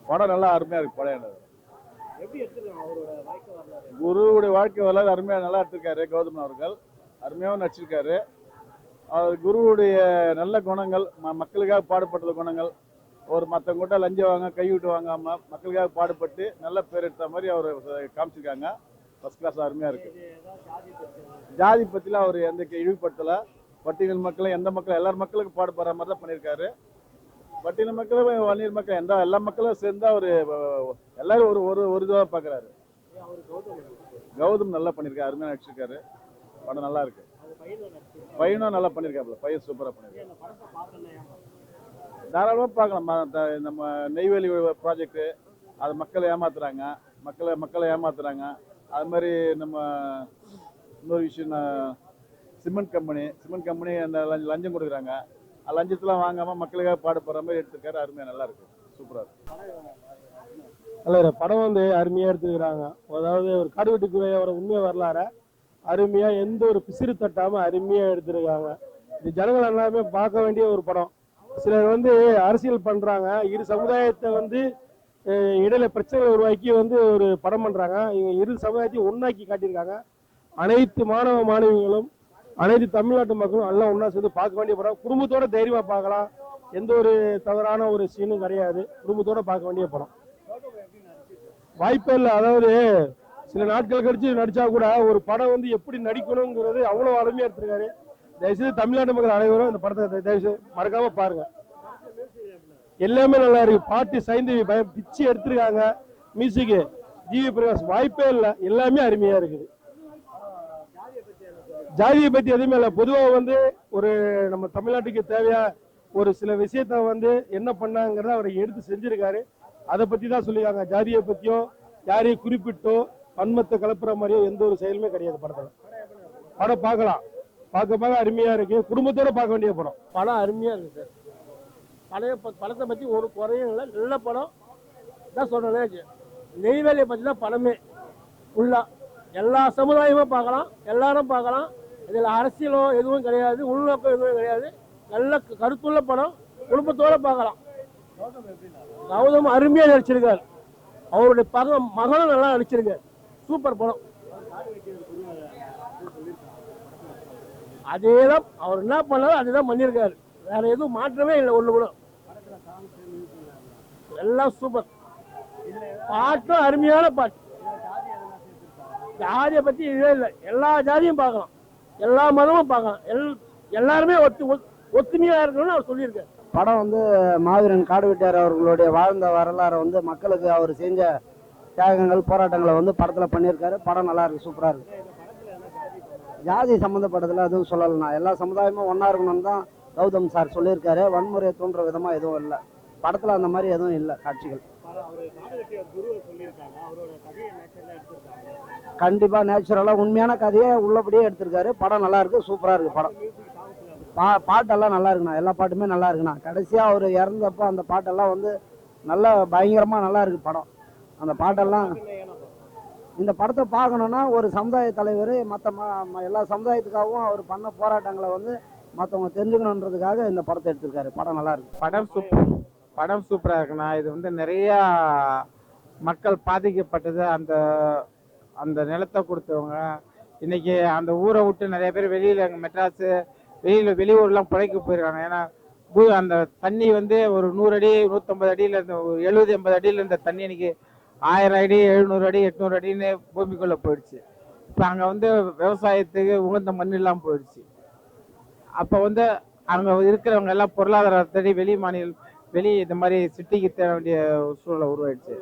படம் நல்லா அருமையா இருக்கு. படம் குருவுடைய வாழ்க்கை வரலாறு அருமையா நல்லா எடுத்திருக்காரு கௌதம் அவர்கள். அருமையாகவும் நடிச்சிருக்காரு. அவர் குருவுடைய நல்ல குணங்கள், மக்களுக்காக பாடுபட்ட குணங்கள், ஒரு மற்றவங்க கூட லஞ்சம் வாங்க கைவிட்டு வாங்காம மக்களுக்காக பாடுபட்டு நல்ல பேர் எடுத்த மாதிரி அவர் காமிச்சிருக்காங்க. ஃபர்ஸ்ட் கிளாஸ் அருமையா இருக்கு. ஜாதி பத்திலாம் அவர் எந்த இழிவுபடுத்தல. பட்டியல் மக்களும் எந்த மக்களும் எல்லார் மக்களுக்கும் பாடுபடுற மாதிரி தான் பண்ணியிருக்காரு. பட்டியல் மக்களும் வன்னியர் மக்கள் எல்லா மக்களும் சேர்ந்தா ஒரு எல்லாரும் ஒரு ஒரு ஒரு இதுவாக பார்க்குறாரு. கௌதம் நல்லா பண்ணியிருக்காரு. அருமையாக நடிச்சிருக்காரு. படம் நல்லா இருக்கு. பையனும் நல்லா பண்ணியிருக்காப்புல. பையன் சூப்பராக பண்ணியிருக்காரு. தாராளமாக பார்க்கலாம். நம்ம நெய்வேலி ப்ராஜெக்ட் அது மக்களை ஏமாத்துறாங்க. மக்களை ஏமாத்துறாங்க. அது மாதிரி நம்ம இன்னொரு விஷயம், சிமெண்ட் கம்பெனி அந்த லஞ்சம் கொடுக்குறாங்க. லஞ்சத்தெல்லாம் வாங்காமல் மக்களுக்காக பாடுபடுற மாதிரி எடுத்துருக்காரு. அருமையாக நல்லா இருக்கு. சூப்பராக இருக்கு. நல்ல படம் வந்து அருமையாக எடுத்துக்கிறாங்க. அதாவது ஒரு காடுவெட்டுக்குறையோட உண்மை வரலாற அருமையாக எந்த ஒரு பிசிறு தட்டாமல் அருமையாக எடுத்துருக்காங்க. இது ஜனங்கள் எல்லாமே பார்க்க வேண்டிய ஒரு படம். சிலர் வந்து அரசியல் பண்ணுறாங்க. இரு சமுதாயத்தை வந்து இடையில பிரச்சனை உருவாக்கி வந்து ஒரு படம் பண்ணுறாங்க. இவங்க இரு சமுதாயத்தையும் ஒன்றாக்கி காட்டியிருக்காங்க. அனைத்து மாணவ மாணவிகளும் அனைத்து தமிழ்நாட்டு மக்களும் எல்லாம் ஒன்றா சேர்ந்து பார்க்க வேண்டிய படம். குடும்பத்தோட தைரியமாக பார்க்கலாம். எந்த ஒரு தவறான ஒரு சீனும் கிடையாது. குடும்பத்தோட பார்க்க வேண்டிய படம். வாய்ப்பே இல்லை. அதாவது சில நாட்கள் கழிச்சு நடிச்சா கூட ஒரு படம் வந்து எப்படி நடிக்கணுங்கிறது அவ்வளோ அருமையாக எடுத்திருக்காரு. தயவுசெய்து தமிழ்நாட்டு மக்கள் அனைவரும் இந்த படத்தை தயவுசெய்து மறக்காம பாருங்க. எல்லாமே நல்லா இருக்கு. பாட்டு சைந்தவி பிச்சு எடுத்திருக்காங்க. மியூசிக்கு ஜிவி பிரகாஷ். வாய்ப்பே இல்லை. எல்லாமே அருமையா இருக்குது. ஜாதியை பத்தி எதுவுமே இல்லை. பொதுவாக வந்து ஒரு நம்ம தமிழ்நாட்டுக்கு தேவையா ஒரு சில விஷயத்த வந்து என்ன பண்ணாங்கிறத அவர் எடுத்து செஞ்சிருக்காரு. அதை பத்தி தான் சொல்லியிருக்காங்க. ஜாதியை பத்தியோ யாரையும் குறிப்பிட்டோ வன்மத்தை கலப்புற மாதிரியோ எந்த ஒரு செயலுமே கிடையாது படத்துல. படம் பார்க்கலாம். பார்க்க அருமையா இருக்கு. குடும்பத்தோட பார்க்க வேண்டிய படம். படம் அருமையா இருக்கு சார். படத்தை பத்தி ஒரு குறையும் இல்லை. நல்ல படம் தான் சொல்றேன். நெய்வேலியை பத்தி தான் படமே ஃபுல்லா. எல்லா சமுதாயமும் பார்க்கலாம். எல்லாரும் பார்க்கலாம். இதில் அரசியலோ எதுவும் கிடையாது. உள்நோக்கம் எதுவும் கிடையாது. நல்ல கருத்துள்ள படம். குடும்பத்தோட பார்க்கலாம். கௌதம் அருமையா நடிச்சிருக்காரு. அவருடைய மகனும் நல்லா நடிச்சிருக்காரு. சூப்பர் படம். அதேதான் அவர் என்ன பண்ணாலும் அதுதான் பண்ணியிருக்காரு. வேற எதுவும் மாற்றமே இல்லை. ஒண்ணு கூட எல்லாம் சூப்பர். பாட்டும் அருமையான பாட்டு. ஜாதியை பத்தி இதே இல்லை. எல்லா ஜாதியும் பார்க்கலாம். எல்லா மதமும் பார்க்கலாம். எல்லாருமே ஒத்துமையா இருக்கணும்னு அவர் சொல்லியிருக்காரு. படம் வந்து மாவீரன் காடுவெட்டியார் அவர்களுடைய வாழ்ந்த வரலாறை வந்து மக்களுக்கு அவர் செஞ்ச தியாகங்கள் போராட்டங்களை வந்து படத்தில் பண்ணியிருக்காரு. படம் நல்லா இருக்கு. சூப்பராக இருக்கு. ஜாதி சம்மந்தப்பட்டதில் எதுவும் சொல்லலைண்ணா. எல்லா சமுதாயமும் ஒன்றா இருக்கணும்னு தான் கௌதம் சார் சொல்லியிருக்காரு. வன்முறையை தூண்டுற விதமாக எதுவும் இல்லை படத்தில். அந்த மாதிரி எதுவும் இல்லை காட்சிகள். கண்டிப்பாக நேச்சுரலாக உண்மையான கதையை உள்ளபடியே எடுத்திருக்காரு. படம் நல்லா இருக்கு. சூப்பராக இருக்கு படம். பாட்டெல்லாம் நல்லா இருக்குண்ணா. எல்லா பாட்டுமே நல்லா இருக்குண்ணா. கடைசியாக அவர் இறந்தப்போ அந்த பாட்டெல்லாம் வந்து நல்லா பயங்கரமாக நல்லா இருக்கு படம். அந்த பாட்டெல்லாம் இந்த படத்தை பார்க்கணுன்னா ஒரு சமுதாய தலைவர் மற்ற எல்லா சமுதாயத்துக்காகவும் அவர் பண்ண போராட்டங்களை வந்து மற்றவங்க தெரிஞ்சுக்கணுன்றதுக்காக இந்த படத்தை எடுத்திருக்காரு. படம் நல்லா இருக்கு. படம் சூப்பராக இருக்குண்ணா. இது வந்து நிறையா மக்கள் பாதிக்கப்பட்டது. அந்த நிலத்தை கொடுத்தவங்க இன்னைக்கு அந்த ஊரை விட்டு நிறைய பேர் வெளியில் மெட்ராஸு வெளியூர்லாம் பிழைக்க போயிருக்காங்க. ஏன்னா அந்த தண்ணி வந்து ஒரு 100 அடி 150 அடியில் இருந்த 70-80 அடியில் இருந்த தண்ணி இன்னைக்கு 1000 அடி 700 அடி 800 அடின்னு பூமிக்குள்ளே போயிடுச்சு. இப்போ அங்கே வந்து விவசாயத்துக்கு உகந்த மண் இல்லாமல் போயிடுச்சு. அப்போ வந்து அங்கே இருக்கிறவங்க எல்லாம் பொருளாதாரத்தை வெளி இந்த மாதிரி சிட்டிக்கு தேட வேண்டிய சூழலை உருவாயிடுச்சு.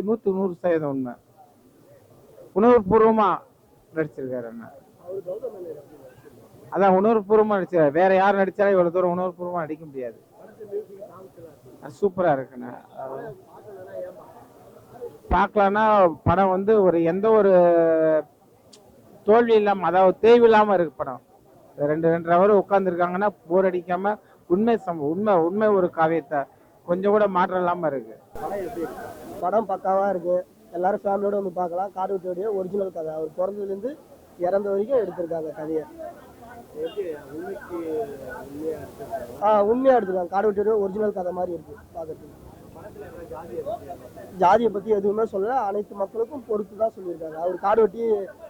100% உண்மை. உணர்வுபூர்வமா நடிச்சிருக்காரு. அதான் உணர்வுபூர்வமா நடிச்சிருக்காரு. வேற யார் நடிச்சாலும் இவ்வளவு தூரம் உணர்வுபூர்வமா நடிக்க முடியாது. சூப்பரா இருக்குண்ணா. பார்க்கலான்னா படம் வந்து எந்த ஒரு தோல்வி இல்லாம, அதாவது தேய்வு இல்லாம இருக்கு படம். 2-2.5 ஹவர் உட்காந்துருக்காங்கன்னா போர் அடிக்காம உண்மை ஒரு காவியத்தை கொஞ்சம் கூட மாற்றம் இல்லாம இருக்கு. படம் பக்காவா இருக்கு. எல்லாரும் ஃபேமிலியோட வந்து பார்க்கலாம். காடுவெட்டியோடைய ஒரிஜினல் கதை. அவர் பிறந்ததுலேருந்து இறந்த வரைக்கும் எடுத்திருக்காங்க கதையை. உண்மையா எடுத்துருக்காங்க. காடு வெட்டி ஒரிஜினல் கதை மாதிரி இருக்கு பார்க்கறதுக்கு. ஜாதியை பத்தி எதுவுமே சொல்லல, அனைத்து மக்களுக்கும் பொறுத்து தான் சொல்லியிருக்காங்க. அவர் காடு வெட்டி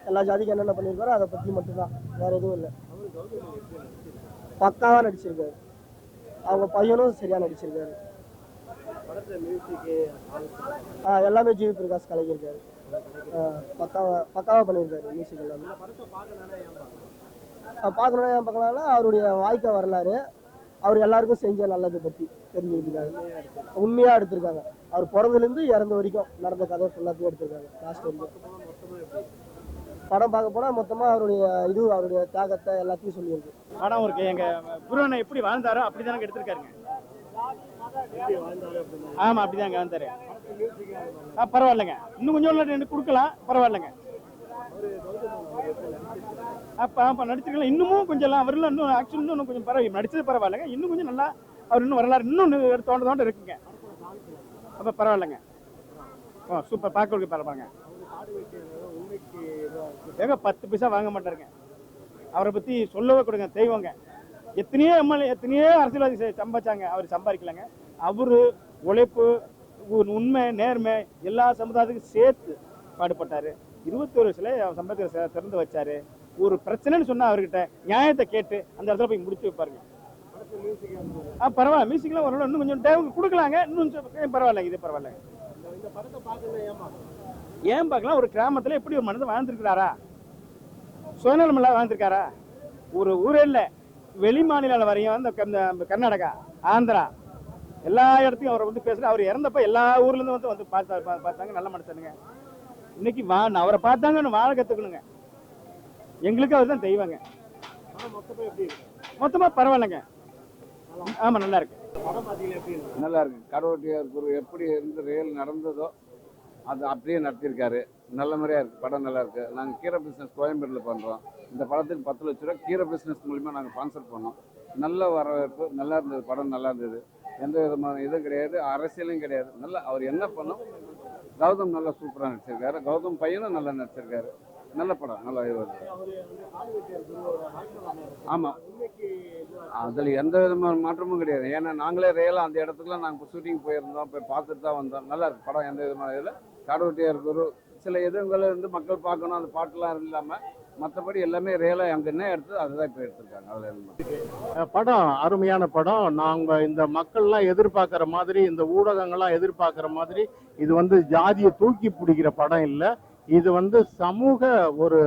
எல்லா ஜாதிக்கும் என்னென்ன பண்ணியிருக்காரோ அதை பத்தி மட்டும்தான், வேற எதுவும் இல்லை. பக்காவா நடிச்சிருக்காரு. அவங்க பையனும் சரியா நடிச்சிருக்காரு. எல்லாமே ஜிவி பிரகாஷ் கலைஞருக்காரு. பக்காவா பண்ணியிருக்காரு மியூசிக் எல்லாமே. பார்க்கணும்னா ஏன் பார்க்கலாம்னா அவருடைய வாழ்க்கை வரலாறு, அவர் எல்லாருக்கும் செஞ்ச நல்லதை பற்றி தெரிஞ்சுக்கிட்டாங்க. உண்மையாக எடுத்திருக்காங்க. அவர் பிறந்ததுலேருந்து இறந்த வரைக்கும் நடந்த கதை ஃபுல்லாத்தையும் எடுத்திருக்காங்க. லாஸ்ட் வரைக்கும் படம் பார்க்க போனால் மொத்தமாக அவருடைய தியாகத்தை எல்லாத்தையும் சொல்லியிருக்கு. படம் இருக்கு. எங்கள் குருவனை எப்படி வாழ்ந்தாரோ அப்படி தானே எடுத்திருக்காருங்க. ஆமாம், அப்படி தாங்க வாழ்ந்தாரு. பரவாயில்லைங்க, இன்னும் கொஞ்சம் எனக்கு கொடுக்கலாம், பரவாயில்லைங்க. அப்போ நடிச்சிருக்கலாம். இன்னமும் கொஞ்சம் எல்லாம் அவரெல்லாம் இன்னும் ஆக்சுவலி இன்னும் கொஞ்சம் பரவாயில்ல, நடிச்சது பரவாயில்லைங்க. இன்னும் கொஞ்சம் நல்லா அவர் இன்னும் வரலாறு இன்னும் தோண்ட இருக்குங்க. அப்போ பரவாயில்லைங்க. சூப்பர், பார்க்க பரவாயில்லைங்க. ஏங்க 10 பைசா வாங்க மாட்டாருங்க. அவரை பற்றி சொல்லவே கொடுங்க, தெய்வங்க. எத்தனையோ எம்எல்ஏ எத்தனையோ அரசியல்வாதி சம்பாதிச்சாங்க, அவர் சம்பாதிக்கலைங்க. அவரு உழைப்பு, உண்மை, நேர்மை எல்லா சமுதாயத்துக்கும் சேர்த்து பாடுபட்டாரு. 21 சிலை அவர் சம்பாதிக்கிற திறந்து வச்சாரு. ஒரு பிரச்சனைன்னு சொன்னா அவர்கிட்ட நியாயத்தை கேட்டு அந்த இடத்துல போய் முடிச்சு வைப்பாருங்க. பரவாயில்ல, மியூசிக்லாம் ஒரு இன்னும் கொஞ்சம் டைம் கொடுக்கலாங்க. இன்னும் பரவாயில்ல, இது பரவாயில்ல. ஏன் பார்க்கலாம், ஒரு கிராமத்துல எப்படி ஒரு மனிதன் வாழ்ந்துருக்கிறாரா, சுயநலம் இல்லாத வாழ்ந்துருக்காரா? ஒரு ஊரே இல்லை, வெளி மாநில வரையும் இந்த கர்நாடகா, ஆந்திரா எல்லா இடத்தையும் அவரை வந்து பேசுற. அவர் இறந்தப்ப எல்லா ஊர்ல இருந்து வந்து பார்த்தாங்க. நல்ல மனுஷனுங்க. இன்னைக்கு அவரை பார்த்தாங்கன்னு வாழ கத்துக்கணுங்க. எங்களுக்கு அவர் தான் தெய்வங்க. மொத்தமா பரவாயில்லைங்க. ஆமா, நல்லா இருக்கு. நல்லா இருக்கு. கடவுட்டியார் குரு எப்படி இருந்து ரியல் நடந்ததோ அது அப்படியே நடத்தியிருக்காரு. நல்ல முறையாக இருக்குது. படம் நல்லா இருக்குது. நாங்கள் கீரை பிஸ்னஸ் கோயம்பேட்டில் பண்ணுறோம். இந்த படத்துக்கு 10 லட்ச ரூபா கீரை பிஸ்னஸ் மூலிமா நாங்கள் ஸ்பான்சர் பண்ணோம். நல்ல வரவேற்பு, நல்லா இருந்தது. படம் நல்லா இருந்தது. எந்த விதமான இதுவும் கிடையாது, அரசியலும் கிடையாது. நல்லா அவர் என்ன பண்ணோம். கௌதம் நல்லா சூப்பராக நடிச்சிருக்காரு. கௌதம் பையனும் நல்லா நடிச்சிருக்காரு. நல்ல படம், நல்லா இது. ஆமாம், அதில் எந்த விதமான மாற்றமும் கிடையாது. ஏன்னா நாங்களே ரியலாக அந்த இடத்துக்குலாம் நாங்கள் ஷூட்டிங் போயிருந்தோம், போய் பார்த்துட்டு தான் வந்தோம். நல்லா இருக்கு படம். எந்த விதமான இதில் காடுவெட்டியார் குரு சில எதுங்களை வந்து மக்கள் பார்க்கணும், அந்த பாட்டுலாம் இல்லாமல் மற்றபடி எல்லாமே ரியலாக அங்கே என்ன எடுத்து அதுதான் இப்போ எடுத்திருக்காங்க. அதில் படம் அருமையான படம். நாங்கள் இந்த மக்கள்லாம் எதிர்பார்க்குற மாதிரி, இந்த ஊடகங்கள்லாம் எதிர்பார்க்குற மாதிரி இது வந்து ஜாதியை தூக்கி பிடிக்கிற படம் இல்லை. இது வந்து சமூக ஒரு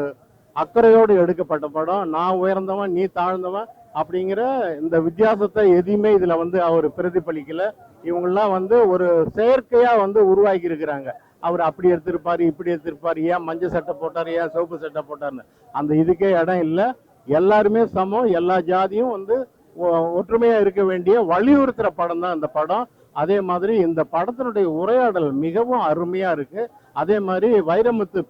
அக்கறையோடு எடுக்கப்பட்ட படம். நான் உயர்ந்தவன் நீ தாழ்ந்தவன் அப்படிங்கிற இந்த வித்தியாசத்தை எதையுமே இதுல வந்து அவர் பிரதிபலிக்கல. இவங்கெல்லாம் வந்து ஒரு செயற்கையா வந்து உருவாக்கி இருக்கிறாங்க. அவர் அப்படி எடுத்திருப்பாரு, இப்படி எடுத்திருப்பாரு, ஏன் மஞ்சள் சட்டை போட்டாரு, ஏன் சிவப்பு சட்டை போட்டாருன்னு அந்த இதுக்கே இடம் இல்லை. எல்லாருமே சமம், எல்லா ஜாதியும் வந்து ஒற்றுமையா இருக்க வேண்டிய வலியுறுத்துற படம் தான் இந்த படம். அதே மாதிரி இந்த படத்தினுடைய உரையாடல் மிகவும் அருமையா இருக்கு. அதே மாதிரி வைரமுத்து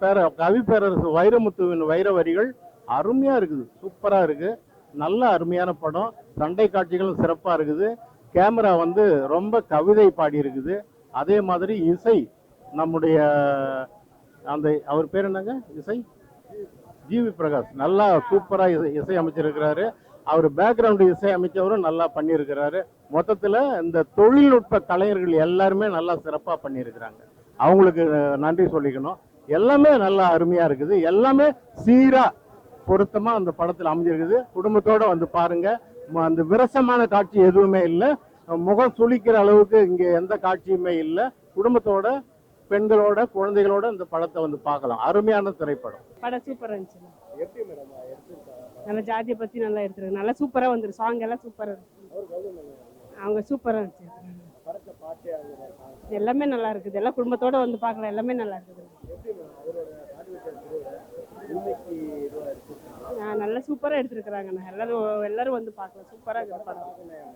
கவி பேரரசு வைரமுத்துவின் வைர வரிகள் அருமையா இருக்குது, சூப்பரா இருக்கு. நல்ல அருமையான படம். சண்டை காட்சிகளும் சிறப்பா இருக்குது. கேமரா வந்து ரொம்ப கவிதை பாடி இருக்குது. அதே மாதிரி இசை நம்முடைய அந்த அவர் பேர் என்னங்க, இசை ஜிவி பிரகாஷ் நல்லா சூப்பரா இசை அமைச்சிருக்கிறாரு. அவர் பேக்ரவுண்டு இசை அமைச்சவரும் நல்லா பண்ணியிருக்கிறாரு. மொத்தத்தில் இந்த தொழில்நுட்ப கலைஞர்கள் எல்லாருமே நல்லா சிறப்பாக பண்ணியிருக்கிறாங்க. அவங்களுக்கு நன்றி சொல்லிக்கணும். எல்லாமே நல்லா அருமையாக இருக்குது. எல்லாமே சீராக பொருத்தமாக அந்த படத்தில் அமைஞ்சிருக்குது. குடும்பத்தோடு வந்து பாருங்க. அந்த விரசமான காட்சி எதுவுமே இல்லை. முகம் சுளிக்கிற அளவுக்கு இங்கே எந்த காட்சியுமே இல்லை. குடும்பத்தோட பெண்களோட குழந்தைகளோட இந்த படத்தை வந்து பார்க்கலாம். அருமையான திரைப்படம். படம் சூப்பராக இருந்துச்சு. நல்லா ஜாதியை பற்றி நல்லா எடுத்துருக்கு. நல்லா சூப்பராக வந்துரு. சாங் எல்லாம் சூப்பராக இருக்கு. அவங்க சூப்பராக இருந்துச்சு. எல்லாமே நல்லா இருக்குது. எல்லாம் குடும்பத்தோட வந்து பார்க்கலாம். எல்லாமே நல்லா இருக்குது. நல்லா சூப்பராக எடுத்துருக்குறாங்க. எல்லாரும் வந்து பார்க்கலாம். சூப்பராக இருக்குது படம்.